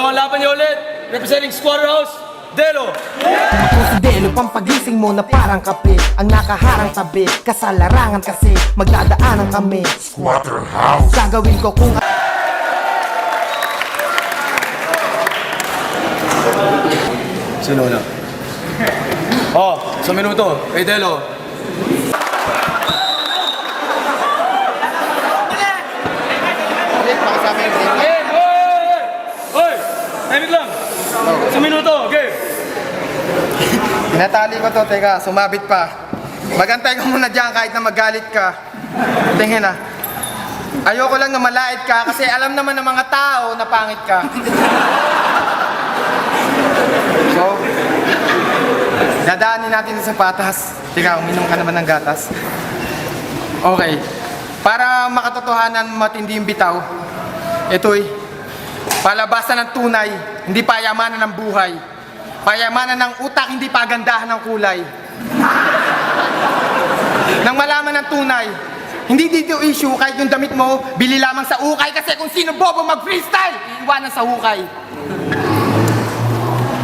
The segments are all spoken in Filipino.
Ito ang laban niyo ulit. Representing Squatterhouse, Delo. Ako si Delo, pampagising mo na parang kape. Ang nakaharang tabi, kasalarangan kasi magdadaanan kami. Squatterhouse. Gagawin ko kung Sino na? Oh, sa minuto. Kay Delo. Hoy! Timing lang! Sa minuto, okay? Tinatali ko to, teka, sumabit pa. Magantay ka muna dyan kahit na magalit ka. Tingin na. Ayoko lang na malait ka kasi alam naman ng mga tao na pangit ka. So, dadaanin natin sa patas. Teka, uminom ka naman ng gatas. Okay. Para makatotohanan matindi yung bitaw, ito'y palabasan ng tunay, hindi payamanan ng buhay. Payamanan ng utak, hindi pagandahan ng kulay. Nang malaman ng tunay, hindi dito issue kahit yung damit mo, bili lamang sa ukay kasi kung sino bobo mag-freestyle, iiwanan sa hukay.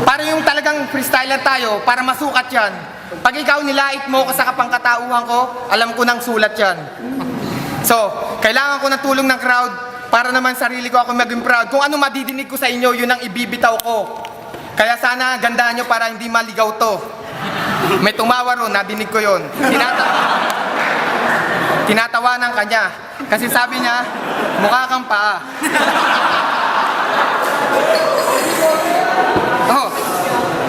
Para yung talagang freestyler tayo, para masukat yan. Pag ikaw nilait mo sa kapangkatauhan ko, alam ko nang sulat yan. So, kailangan ko ng tulong ng crowd para naman sarili ko ako maging proud. Kung ano madidinig ko sa inyo, yun ang ibibitaw ko. Kaya sana gandaan nyo para hindi maligaw to. May tumawa ron, nadinig ko yun. Tinatawanan ka niya. Kasi sabi niya, mukha kang paa. Oh,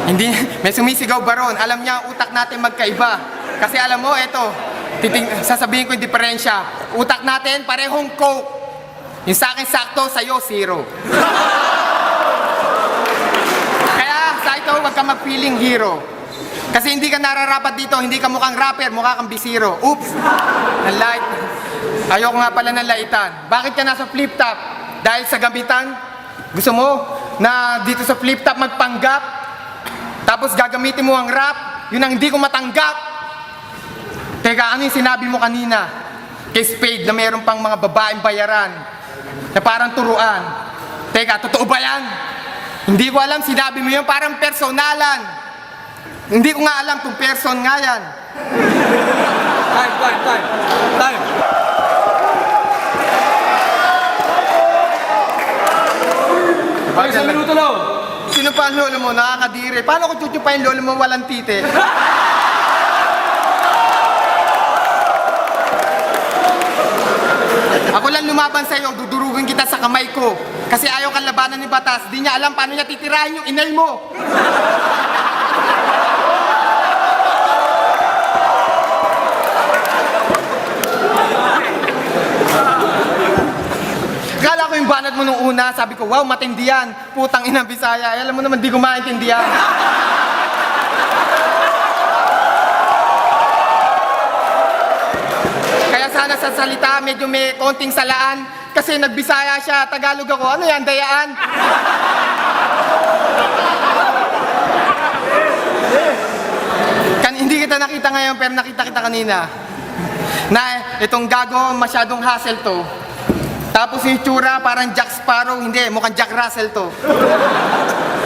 hindi, may sumisigaw ba ron? Alam niya, utak natin magkaiba. Kasi alam mo, eto, sasabihin ko yung diferensya. Utak natin, parehong coke. Yung sa akin sakto, sa'yo, zero. Kaya sa ito, huwag ka mag-feeling hero. Kasi hindi ka nararapat dito, hindi ka mukhang rapper, mukha kang bisiro. Oops! Nalight. Ayoko nga pala ng laitan. Bakit ka nasa flip-top? Dahil sa gamitan? Gusto mo na dito sa flip-top magpanggap? Tapos gagamitin mo ang rap? Yun ang hindi ko matanggap. Teka, ano yung sinabi mo kanina? Kay Spade na mayroon pang mga babaeng bayaran na parang turuan. Teka, totoo ba yan? Hindi ko alam, sinabi mo yun parang personalan. Hindi ko nga alam kung person nga yan. Time. Okay, sa minuto lang. Sino pa ang lolo mo? Nakakadiri. Paano ko chuchupain lolo mo walang tite? Ako lang lumaban sa'yo, dudurugin kita sa kamay ko. Kasi ayaw kang labanan ni Batas, di niya alam paano niya titirahin yung inay mo. Kala ko yung banat mo nung una, sabi ko, wow, matindi yan. Putang ina, Bisaya. Alam mo naman, di ko maintindihan. Kaya sana sa salita, medyo may konting salaan. Kasi nagbisaya siya, Tagalog ako. Ano yan, dayaan? Hindi kita nakita ngayon, pero nakita kita kanina. Na itong gago, masyadong hassle to. Tapos yung tsura, parang Jack Sparrow. Hindi, mukhang Jack Russell to.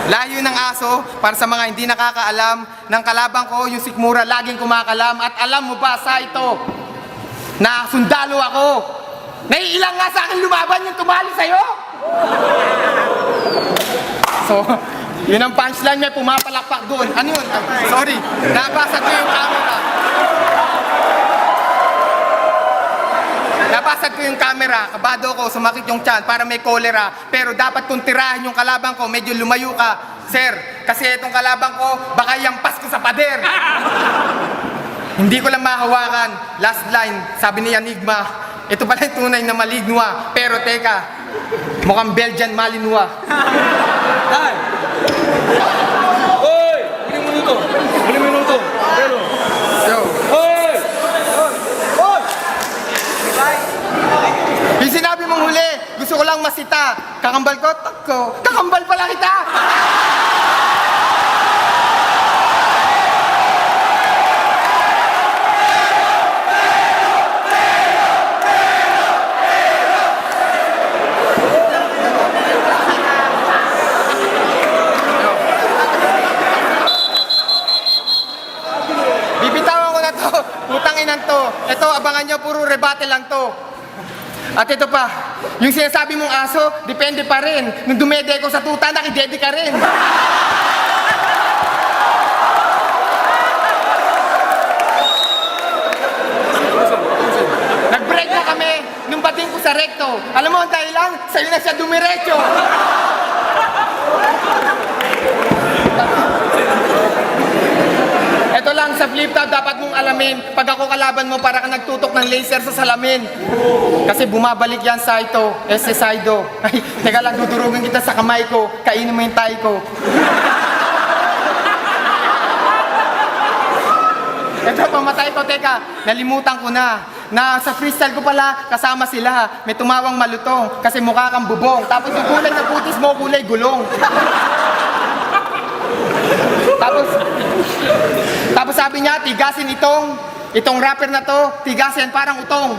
Layo ng aso, para sa mga hindi nakakaalam, ng kalabang ko, yung sikmura, laging kumakalam. At alam mo ba sa ito, na sundalo ako. Naiilang nga sa akin lumaban yung tumali sa'yo. So, yun ang punchline, may pumapalakpak doon. Ano yun? Sorry, nabasag ko yung camera. Nabasag ko yung camera, kabado ko, sumakit yung tiyan para may cholera. Pero dapat kung tirahin yung kalabang ko, medyo lumayo ka. Sir, kasi itong kalabang ko, baka yampas ko sa pader. Hindi ko lang mahawakan. Last line, sabi ni Enigma, ito pala yung tunay na maligwa. Pero teka, mukhang Belgian Malinois. Time. Hoy! Huling minuto. Delo. So, Hoy! yung sinabi mong huli, gusto ko lang masita. Kakambal ko, tako. Kakambal pala kita! Ito, abangan nyo, puro rebate lang to. At ito pa, yung sinasabi mong aso, depende pa rin. Nung dumede ko sa tuta, nakidede ka rin. Nag-break na kami nung bating ko sa recto. Alam mo ang dahilan? Sa'yo na siya dumiretso. Ito lang, sa flip top dapat mong alamin. Pag ako kalaban mo, para ka nagtutok ng laser sa salamin. Kasi bumabalik yan sa ito, Saido. Ay, teka lang, dudurugin kita sa kamay ko. Kainin mo yung tayo ko. Ito, pamatay ko, teka. Nalimutan ko na sa freestyle ko pala, kasama sila. May tumawang malutong kasi mukha kang bubong. Tapos yung kulay ng putis mo, kulay gulong. Tapos sabi niya, tigasin itong rapper na to, tigasin parang utong.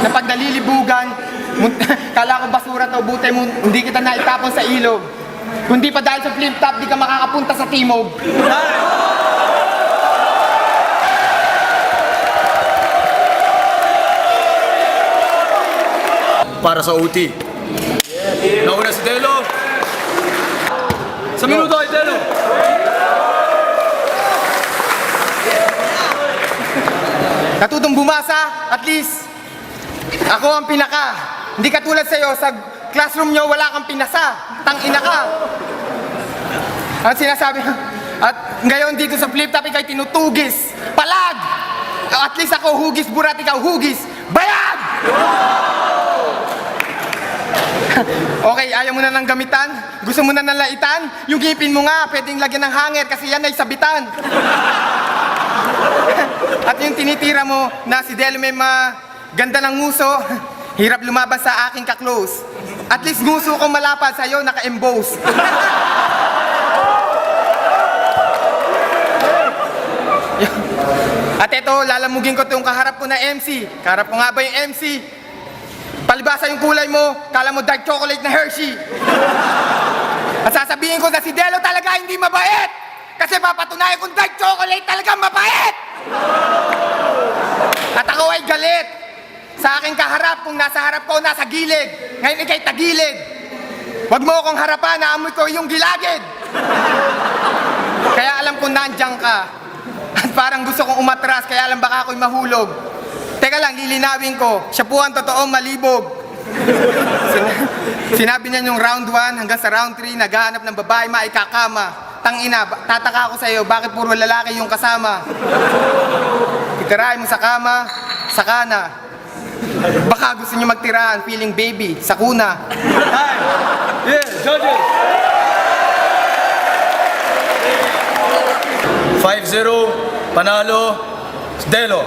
Na pag nalilibugan, kala ko basura to, buti mo, hindi kita naitapon sa ilog. Kundi pa dahil sa flip top, di ka makakapunta sa timog. Para sa OT. Nauna si Delo. Sa minuto ay Delo. Natutong bumasa, at least ako ang pinaka. Hindi katulad sa'yo, sa classroom nyo wala kang pinasa. Tangina ka. At sinasabi, at ngayon dito sa flip top ikay tinutugis. Palag! At least ako hugis burat, ikaw hugis. Bayag! Okay, ayaw mo na ng gamitan? Gusto mo na ng laitan? Yung ngipin mo nga, pwedeng lagyan ng hanger kasi yan ay sabitan. At yung tinitira mo na si Delo may ganda ng nguso, hirap lumaban sa aking ka-close. At least nguso ko malapad sa'yo, naka-emboss. At ito, lalamugin ko itong kaharap ko na MC. Kaharap ko nga ba yung MC? Palibasa yung kulay mo, kala mo dark chocolate na Hershey. At sasabihin ko na si Delo talaga hindi mabait. Kasi papatunayan kong dark chocolate talaga mabait. At ako ay galit sa aking kaharap kung nasa harap ko o nasa gilid. Ngayon ikay tagilid. Huwag mo akong harapan, naamoy ko yung gilagid. Kaya alam kong nandiyan ka. At parang gusto kong umatras, kaya alam baka ako'y mahulog. Teka lang, lilinawin ko. Siya po ang totoong malibog. Sinabi niya yung round 1 hanggang sa round 3, naghahanap ng babae maikakama. Tangina, tataka ako sa'yo, bakit puro lalaki yung kasama? Itirahin mo sa kama, saka na. Baka gusto niyo magtirahan, feeling baby, sa kuna. Hi! Yeah, judges! 5-0, panalo, Delo.